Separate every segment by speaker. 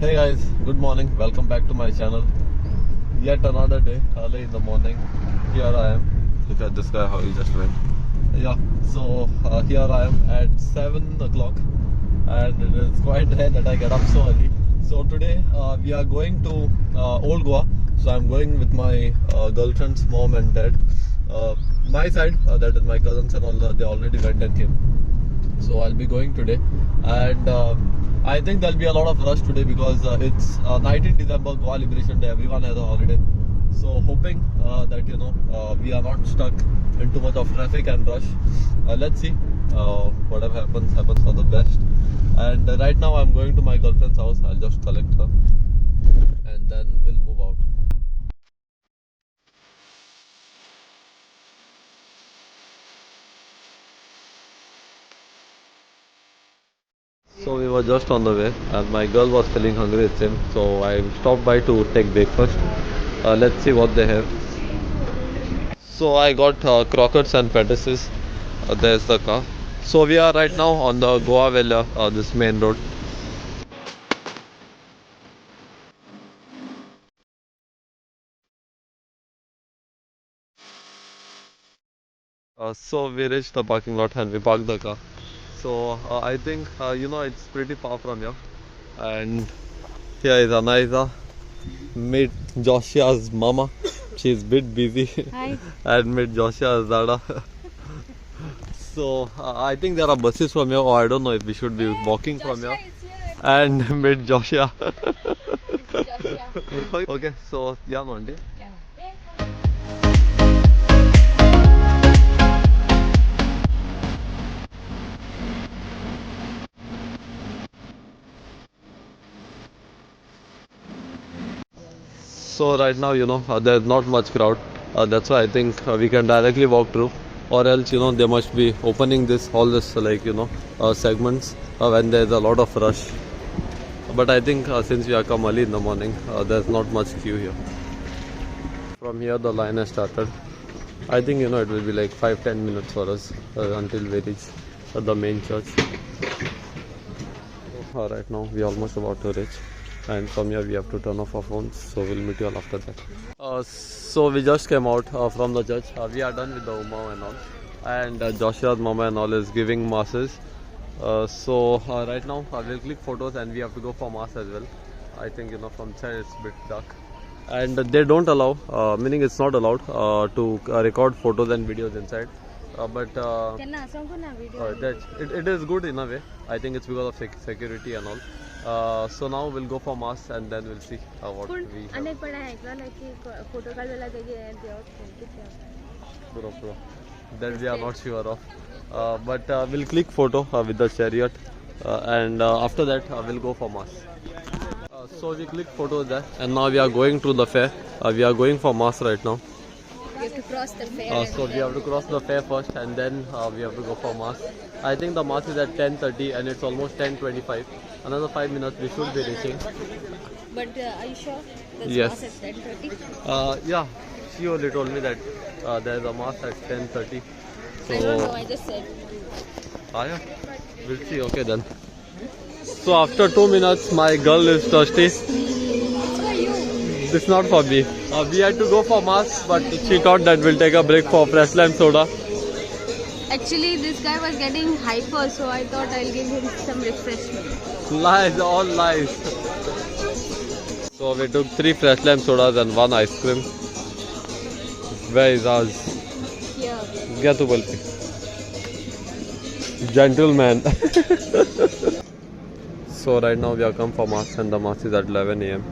Speaker 1: Hey guys, good morning. Welcome back to my channel. Yet another day, early in the morning. Here I am. Look at this guy, how he just went. Yeah, so here I am at 7 o'clock, and it is quite rare that I get up so early. So today we are going to Old Goa. So I'm going with my girlfriend's mom and dad. My side, that is my cousins and all, they already went and came. So I'll be going today, and I think there'll be a lot of rush today because it's 19th December, Goa Liberation Day. Everyone has a holiday, so hoping that we are not stuck in too much of traffic and rush. Let's see. Whatever happens for the best. And right now I'm going to my girlfriend's house. I'll just collect her, and then we'll move out. So we were just on the way, and my girl was feeling hungry it seemed. So I stopped by to take breakfast. Let's see what they have. So I got croquettes and patties. There's the car. So we are right now on the Goa Vela, this main road. So we reached the parking lot and we parked the car. So I think it's pretty far from here. And here is Anaiza. Meet Joshia's mama. She's a bit busy.
Speaker 2: Hi.
Speaker 1: And meet Joshia's dada. So I think there are buses from here, or I don't know if we should be walking from here. And meet Joshia. Okay, so yeah, Monday. So right now, there's not much crowd. That's why I think we can directly walk through, or else they must be opening all this segments when there's a lot of rush. But I think since we are come early in the morning, there's not much queue here. From here the line has started. I think it will be like 5-10 minutes for us until we reach the main church. Right now we are almost about to reach. And from here we have to turn off our phones, so we'll meet you all after that. So we just came out from the church. We are done with the Umma and all, and Joshia's mama and all is giving masses. So right now we'll click photos and we have to go for mass as well. I think from side it's a bit dark, and they don't allow, meaning it's not allowed to record photos and videos inside. But it is good in a way. I think it's because of security and all. So now we'll go for mass and then we'll see what we have. Puro. That we are not sure of. But we'll click photo with the chariot, and after that we'll go for mass. So we click photos there, and now we are going to the fair. We are going for mass right now.
Speaker 2: We have to cross the fair.
Speaker 1: So we have to cross the fair first, and then we have to go for mass. I think the mass is at 10:30 and it's almost 10:25. Another 5 minutes we should be reaching.
Speaker 2: But are you sure? There's
Speaker 1: Yes.
Speaker 2: mass at 10:30?
Speaker 1: Yeah, she only told me that there is a mass at 10:30. So,
Speaker 2: I don't know, I just said.
Speaker 1: Yeah, we'll see. Okay then. So after 2 minutes, my girl is thirsty. This is not for me. We had to go for mass, but she thought that we'll take a break for fresh lime soda.
Speaker 2: Actually, this guy was getting hyper, so I thought I'll give him some refreshment.
Speaker 1: Lies, all lies. So we took 3 fresh lime sodas and 1 ice cream. Where is ours?
Speaker 2: Here.
Speaker 1: Get to Balti. Gentleman. So right now we are come for mass, and the mass is at 11 a.m.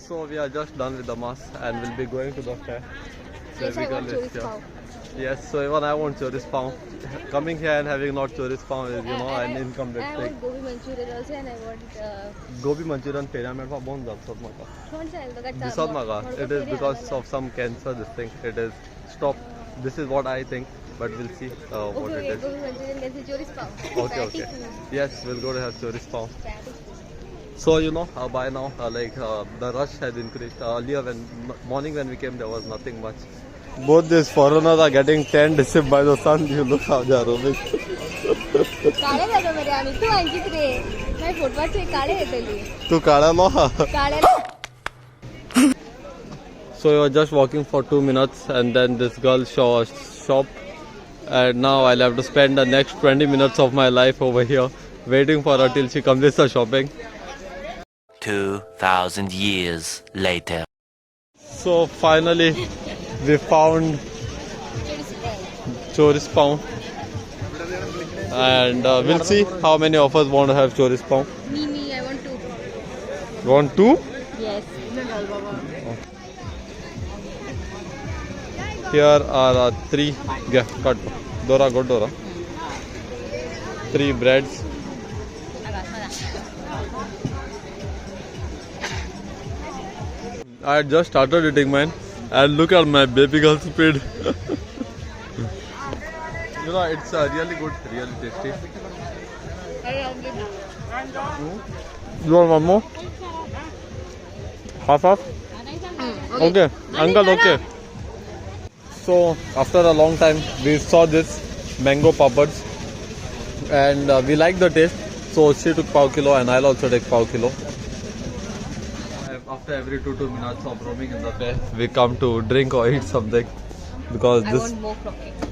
Speaker 1: So we are just done with the mass and we'll be going to the fair.
Speaker 2: Yes, I want choris pav.
Speaker 1: Yes, so even I want choris pav. Coming here and having not choris pav is an income
Speaker 2: I
Speaker 1: mistake.
Speaker 2: want gobi manchurian also, and I want
Speaker 1: Gobi Manchurian pyramid for bone This it is because of some cancer this thing. It is stop. This is what I think, but we'll see what it is.
Speaker 2: gobi manchurian can say choris pav.
Speaker 1: Okay. Yes, we'll go to have choris pav. So by now the rush has increased. Earlier morning when we came there was nothing much. Both these foreigners are getting tanned by the sun. You look how they are rubbish.
Speaker 2: काळे जातो मरे आम्ही तू अंकित रे नाही फोटवाचे काळे येतली
Speaker 1: तू काळा लो
Speaker 2: काळे
Speaker 1: So you were just walking for 2 minutes and then this girl saw a shop and now I'll have to spend the next 20 minutes of my life over here waiting for her till she completes the shopping.
Speaker 3: 2,000 years later.
Speaker 1: So finally we found Choris Pav and we'll see how many of us want to have Choris Pav.
Speaker 2: me I want to
Speaker 1: You want two?
Speaker 2: yes
Speaker 1: Here are 3 cut Dora go Dora 3 breads. I had just started eating mine and look at my baby girl speed. You know it's really good, really tasty. You want one more? Half? Okay. Uncle, okay. So after a long time we saw this mango papads and we liked the taste, so she took pav kilo and I'll also take pav kilo. After every 2 minutes of roaming in the fair we come to drink or eat something because
Speaker 2: I
Speaker 1: this
Speaker 2: want more croquettes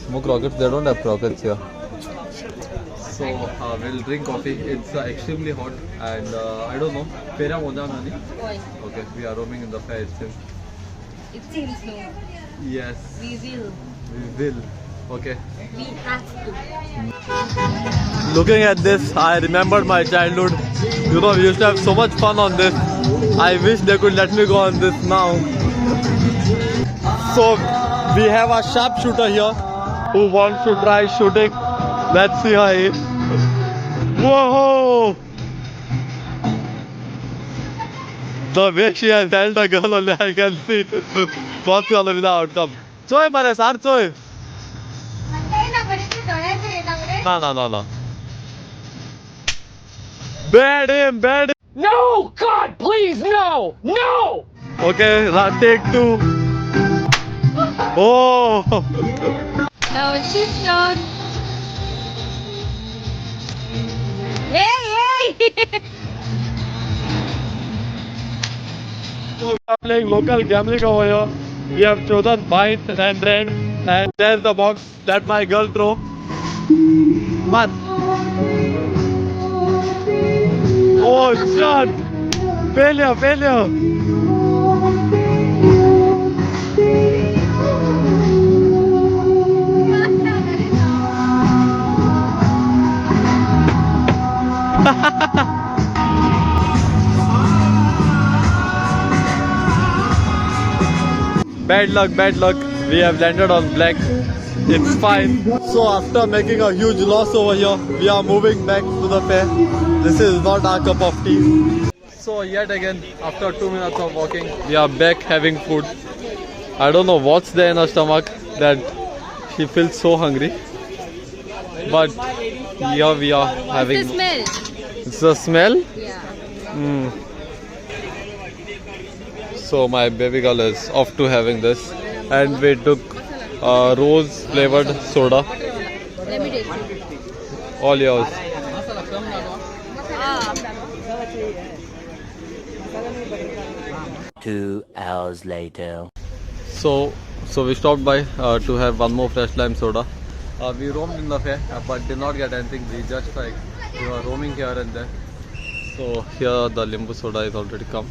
Speaker 1: smoke rockets, they don't have rockets here. So we'll drink coffee. It's extremely hot and I don't know. Pera moja nani? Okay, we are roaming in the fair.
Speaker 2: it seems no
Speaker 1: Yes,
Speaker 2: we will
Speaker 1: we will. Okay.
Speaker 2: we have to
Speaker 1: Looking at this, I remembered my childhood. You know, we used to have so much fun on this. I wish they could let me go on this now. So, we have a sharpshooter here who wants to try shooting. Let's see how he... Whoa! The way she has held the girl only, I can see it. What's the outcome? Choy, mare sar, choy. No. Bad him.
Speaker 4: No! God, please, no! No!
Speaker 1: Okay, take 2. Oh!
Speaker 2: now she's done hey
Speaker 1: So we are playing local gambling over here. We have chosen white and red, and there's the box that my girl throw. But oh shot! Failure! Bad luck. We have landed on black. It's fine. So after making a huge loss over here, we are moving back to the fair. This is not our cup of tea. So yet again, after 2 minutes of walking, we are back having food. I don't know what's there in her stomach that she feels so hungry. But here we are having...
Speaker 2: the smell
Speaker 1: It's the smell?
Speaker 2: yeah
Speaker 1: So my baby girl is off to having this. And we took rose flavored soda.
Speaker 2: let me taste it
Speaker 1: All yours.
Speaker 2: ah
Speaker 3: 2 hours later.
Speaker 1: So we stopped by to have one more fresh lime soda. We roamed in the fair but did not get anything. We just we were roaming here and there. So here the limbu soda is already come.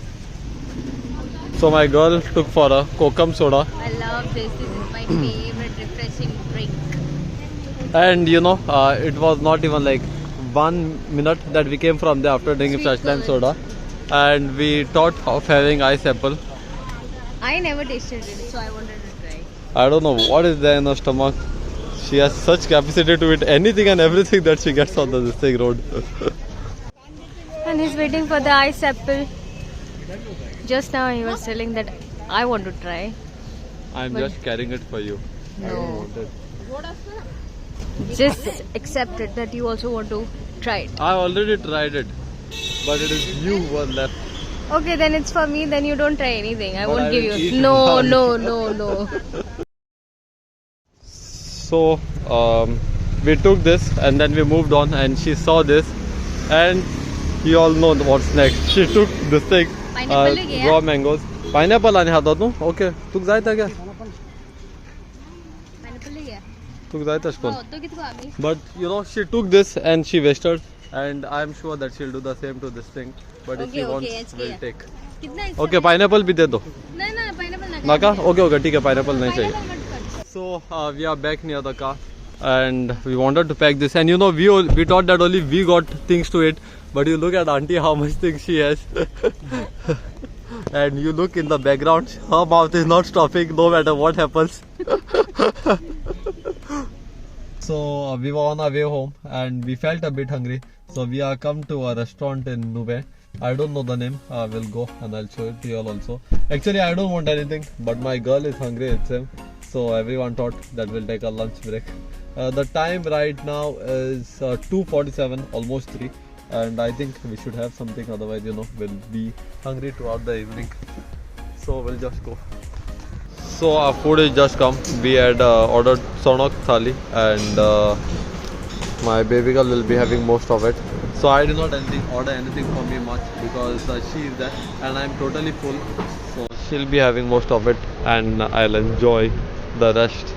Speaker 1: So my girl took for a kokum soda.
Speaker 2: I love this is my favorite refreshing drink
Speaker 1: And you know, it was not even like 1 minute that we came from there after drinking
Speaker 2: Sweet
Speaker 1: fresh lime
Speaker 2: curd.
Speaker 1: soda. And we thought of having ice apple.
Speaker 2: I never tasted it so I wanted to try
Speaker 1: I don't know what is there in her stomach. She has such capacity to eat anything and everything that she gets on this thing road.
Speaker 2: and he's waiting for the ice apple. Just now he was telling that I want to try.
Speaker 1: I'm
Speaker 2: But-
Speaker 1: just carrying it for you. I don't
Speaker 2: No.
Speaker 1: want it.
Speaker 2: Just accept it that you also want to try it.
Speaker 1: I already tried it, but it is you who are left.
Speaker 2: Okay, then it's for me. Then you don't try anything. I
Speaker 1: But
Speaker 2: won't
Speaker 1: I
Speaker 2: give
Speaker 1: will
Speaker 2: you.
Speaker 1: eat
Speaker 2: No,
Speaker 1: one.
Speaker 2: no.
Speaker 1: So we took this and then we moved on, and she saw this, and you all know what's next. She took this thing,
Speaker 2: Pineapple
Speaker 1: raw mangoes. Pineapple आणि हातात तू? Okay. तू जायता क्या? तू जायतास पण? But you know, she took this and she wasted, and I'm sure that she'll do the same to this thing. But if she wants, we'll take. Okay, pineapple भी दे दो. नका? Okay, ठीक है, pineapple नहीं चाहिए. So we are back near the car, and we wanted to pack this, and you know, we thought that only we got things to eat, but you look at auntie how much things she has. And you look in the background, her mouth is not stopping no matter what happens. So we were on our way home and we felt a bit hungry, so we are come to a restaurant in Nube. I don't know the name. We'll go and I'll show it to you all also. Actually, I don't want anything, but my girl is hungry itself, so everyone thought that we'll take a lunch break. The time right now is 2:47, almost 3, and I think we should have something, otherwise you know we'll be hungry throughout the evening. So we'll just go. So our food is just come. We had ordered Sonok Thali, and my baby girl will be having most of it. So I did not order anything for me much because she is there and I'm totally full. So she'll be having most of it and I'll enjoy the rest.